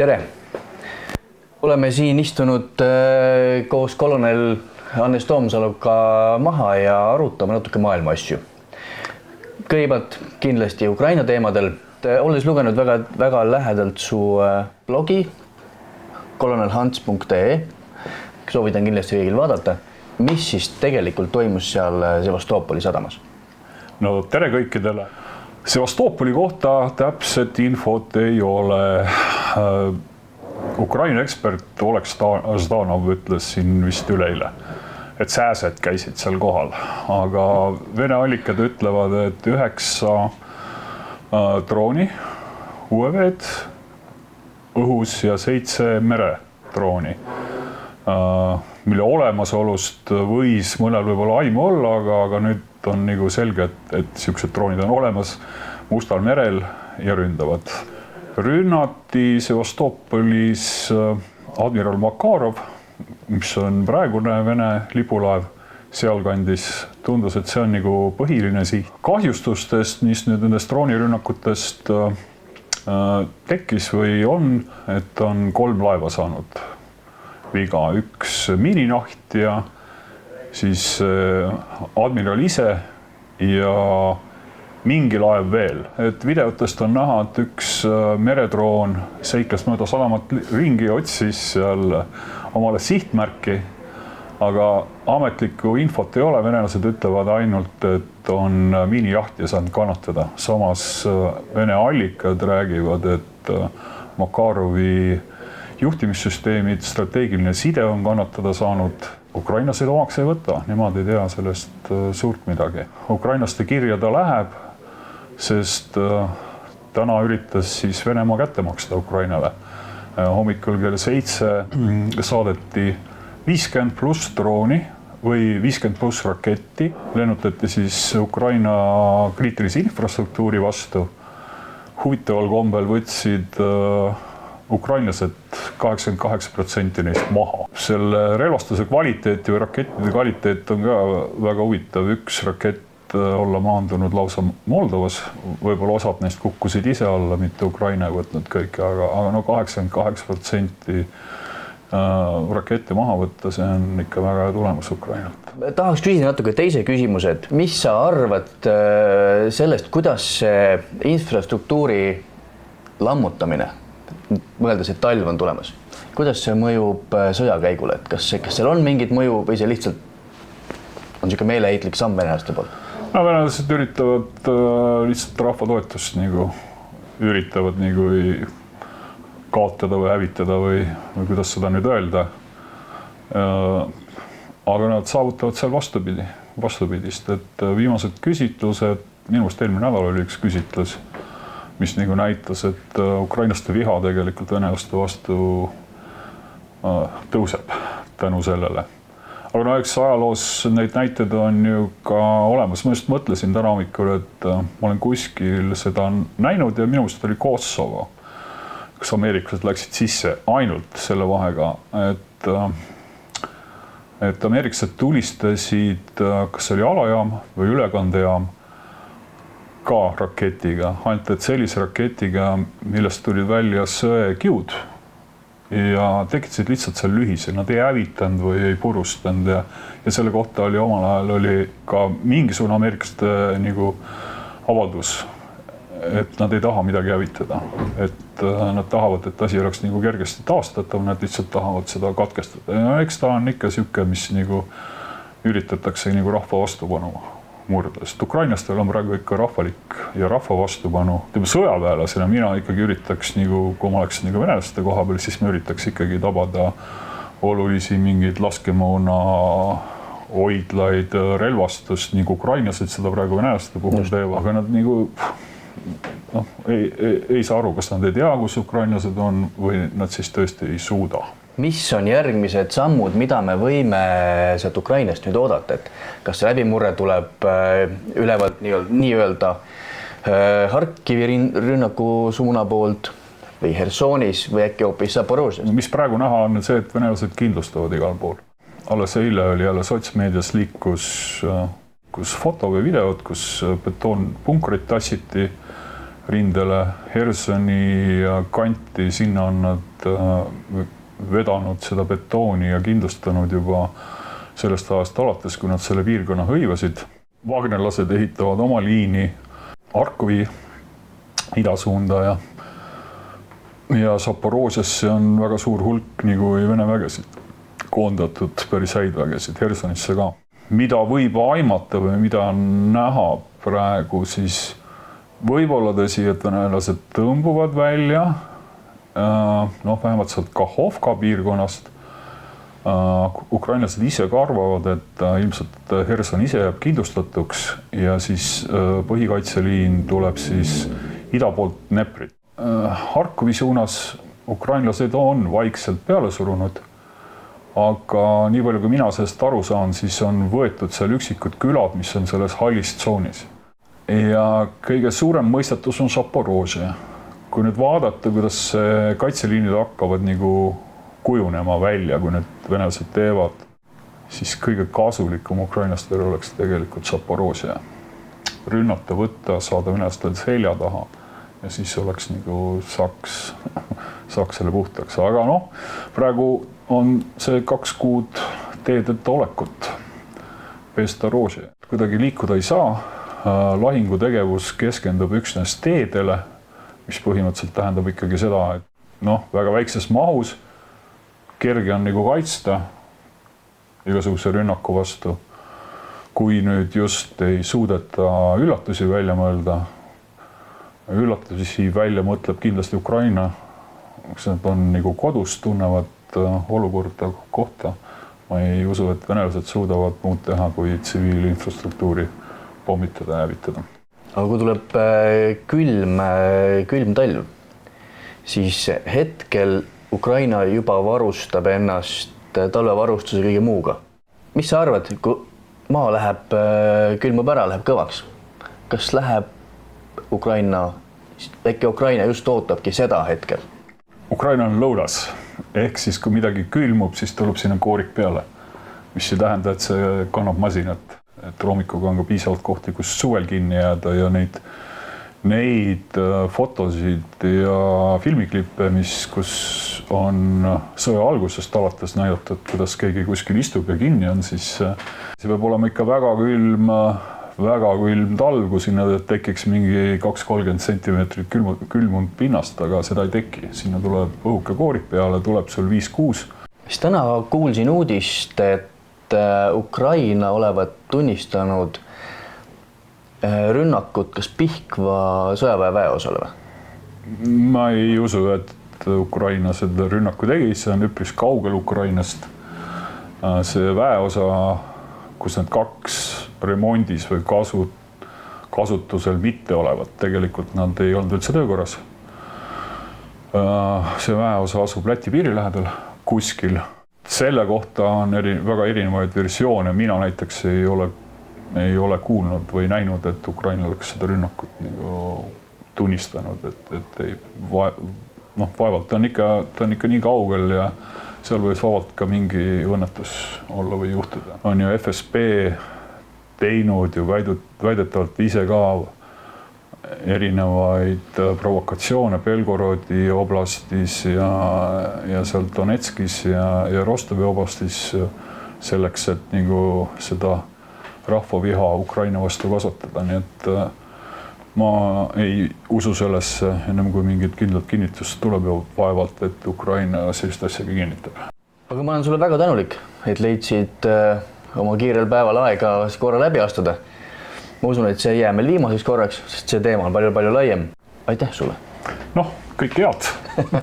Tere! Oleme siin istunud koos kolonel Hannes Toomsaluga maha ja arutame natuke maailma asju. Kõigepealt kindlasti Ukraina teemadel. Olles lugenud väga lähedalt su blogi kolonelhans.ee, soovitan kindlasti kõigil vaadata, mis siis tegelikult toimus seal Sevastoopoli sadamas. No tere kõikidele! Sevastoopoli kohta täpset infot ei ole. Ukraina ekspert Oleks Ždanov ütles siin vist üleile, et sääsed käisid seal kohal, aga Vene allikad ütlevad, et 9 drooni, UAV-d õhus ja 7 meredrooni, mille olemasolust võis mõnel võib-olla aimu olla, aga nüüd on nagu selge, et sellised droonid on olemas Mustal merel ja ründavad. Rünnati Sevastoopolis admiral Makarov, mis on praegune Vene lipulaev sealkandis. Tundus, et see on nagu põhiline siht. Kahjustustest, mis nüüd nendest droonirünnakutest tekkis või on, et on 3 laeva saanud viga. 1 miininaht ja siis admiral ise ja mingi laev veel. Et videotest on näha, et 1 meredroon seikles mööda sadamat ringi, otsis seal omale sihtmärki, aga ametlikku infot ei ole. Venelased ütlevad ainult, et on miinijahtija saanud kannatada. Samas Vene allikad räägivad, et Makarovi juhtimissüsteemid, strateegiline side on kannatada saanud. Ukraina seda omaks ei võta, nemad ei tea sellest suurt midagi. Ukrainaste kirja ta läheb, sest täna üritas siis Venemaa kätte maksta Ukrainale. Hommikul kell 7 saadeti 50+ drooni või 50+ raketti. Lennutati siis Ukraina kriitilise infrastruktuuri vastu. Huvitaval kombel võtsid ukrainlased 88% neist maha. Selle relvastuse kvaliteeti või rakettide kvaliteet on ka väga huvitav. 1 rakett olla maandunud lausa Moldovas. Võib-olla osad neist kukkusid ise alla, mitte Ukraina ei võtnud kõike, aga no 88% rakette maha võtta, see on ikka väga hea tulemus Ukrainalt. Tahaks küsida natuke teise küsimuse, et mis sa arvad sellest, kuidas see infrastruktuuri lammutamine, mõeldes, et talv on tulemas, kuidas see mõjub sõjakäigule, et kas seal on mingit mõju või see lihtsalt on niisugune meeleheitlik samm venelaste poolt? No, venelased üritavad lihtsalt rahva toetust üritavad kaotada või hävitada või kuidas seda nüüd öelda. Aga nad saavutavad seal vastupidist, et viimased küsitlused, minu meelest eelmine nädal oli üks küsitlus, mis näitas, et ukrainaste viha tegelikult venelaste vastu tõuseb tänu sellele. Aga no eks ajaloos neid näited on ju ka olemas. Ma just mõtlesin täna hommikul, et ma olen kuskil seda näinud ja minu meelest oli Kosovo, kus ameeriklased läksid sisse ainult selle vahega, et ameeriklased tulistasid, kas oli alajaam või ülekandejaam, ka raketiga, ainult et sellise raketiga, millest tulid välja söekiud ja tekitasid lihtsalt seal lühise. Nad ei hävitanud või ei purustanud ja selle kohta oli omal ajal oli ka mingisugune ameeriklaste avaldus, et nad ei taha midagi hävitada. Et nad tahavad, et asi oleks kergesti taastatav, nad lihtsalt tahavad seda katkestada. Ja eks ta on ikka siuke, mis üritatakse rahva vastupanu murda. Sest ukrainlastel on praegu ikka rahvalik ja rahva vastupanu. Sõjaväelasena mina ikkagi üritaks, kui ma oleks venelaste koha peal, siis ma üritaks ikkagi tabada olulisi mingeid laskemoona hoidlaid, relvastust, ukrainlased seda praegu venelaste puhul teevad. Aga nad ei saa aru, kas nad ei tea, kus ukrainlased on või nad siis tõesti ei suuda. Mis on järgmised sammud, mida me võime sealt Ukrainast nüüd oodata, et kas see läbimurre tuleb ülevalt nii-öelda Harkivi rünnaku suuna poolt või Hersonis või äkki hoopis Zaporožjes? Mis praegu näha on see, et venelased kindlustavad igal pool. Alles eile oli jälle sotsmeedias liikus foto või videod, kus betoonpunkrit tassiti rindele Hersoni kanti, sinna on nad vedanud seda betooni ja kindlustanud juba sellest ajast alates, kui nad selle piirkonna hõivasid. Wagnerlased ehitavad oma liini Harkovi idasuunda ja Zaporožesse on väga suur hulk nagu Vene vägesid koondatud, päris häid vägesid, Hersonisse ka. Mida võib aimata või mida on näha praegu, siis võib-olla tõsi, et venelased tõmbuvad välja, vähemalt sealt Kahovka piirkonnast. Ukrainlased ise ka arvavad, et ilmselt Herson ise jääb kindlustatuks ja siis põhikaitseliin tuleb siis ida poolt Dneprit. Harkovi suunas ukrainlased on vaikselt peale surunud, aga nii palju, kui mina sellest aru saan, siis on võetud seal üksikud külad, mis on selles hallis tsoonis. Ja kõige suurem mõistatus on Zaporožje. Kui nüüd vaadata, kuidas kaitseliinid hakkavad nagu kujunema välja, kui need venelased teevad, siis kõige kasulikum ukrainlastel oleks tegelikult Zaporožje. Rünnata, võtta, saada venelastel selja taha ja siis oleks nagu saaks selle puhtaks. Aga praegu on see 2 kuud teedeta olekut. Pestarooži. Kuidagi liikuda ei saa. Lahingutegevus keskendub üksnes teedele, mis põhimõtteliselt tähendab ikkagi seda, et väga väikses mahus kerge on nagu kaitsta igasuguse rünnaku vastu. Kui nüüd just ei suudeta üllatusi välja mõelda, üllatusi välja mõtleb kindlasti Ukraina, kus nad on nagu kodus, tunnevad olukorda kohta. Ma ei usu, et venelased suudavad muud teha, kui tsiviilinfrastruktuuri pommitada ja hävitada. Aga kui tuleb külm talv, siis hetkel Ukraina juba varustab ennast talvevarustuse kõige muuga. Mis sa arvad, kui maa läheb külmub ära, läheb kõvaks? Kas läheb äkki Ukraina just ootabki seda hetkel? Ukraina on lõunas, ehk siis kui midagi külmub, siis tuleb sinna koorik peale, mis ei tähenda, et see kannab masinat. Et hommikuga on ka piisavalt kohti, kus suvel kinni jääda ja neid fotosid ja filmiklippe, kus on sõja algusest alates näidatud, kuidas keegi kuskil istub ja kinni on, siis see peab olema ikka väga külm talv, kui sinna tekiks mingi 2-30 sentimeetrit külmunud pinnast, aga seda ei teki. Sinna tuleb õhuke koorik peale, tuleb sul 5-6. Siis täna kuulsin uudist, et Ukraina olevat tunnistanud rünnakut kas Pihkva sõjaväe väeosale või? Ma ei usu, et Ukraina seda rünnaku tegi, see on üpris kaugel Ukrainast. See väeosa, kus need 2 remondis või kasutusel mitte olevat, tegelikult nad ei olnud üldse töökorras. See väeosa asub Läti piiri lähedal kuskil. Selle kohta on väga erinevaid versioone. Mina näiteks ei ole kuulnud või näinud, et Ukraina oleks seda rünnakut tunnistanud, et vaevalt ta on ikka nii kaugel ja seal võis vabalt ka mingi õnnetus olla või juhtuda. On ju FSB teinud ju väidetavalt ise ka erinevaid provokatsioone Belgorodi oblastis ja seal Donetskis ja Rostovi oblastis selleks, et seda rahvaviha Ukraina vastu kasvatada. Nii et ma ei usu sellesse ennem kui mingit kindlat kinnitust tuleb ju vaevalt, et Ukraina sellist asjagi kinnitab. Aga ma olen sulle väga tänulik, et leidsid oma kiirel päeval aega korra läbi astuda. Ma usun, et see ei jää meil viimaseks korraks, sest see teema on palju laiem. Aitäh sulle! Kõik head!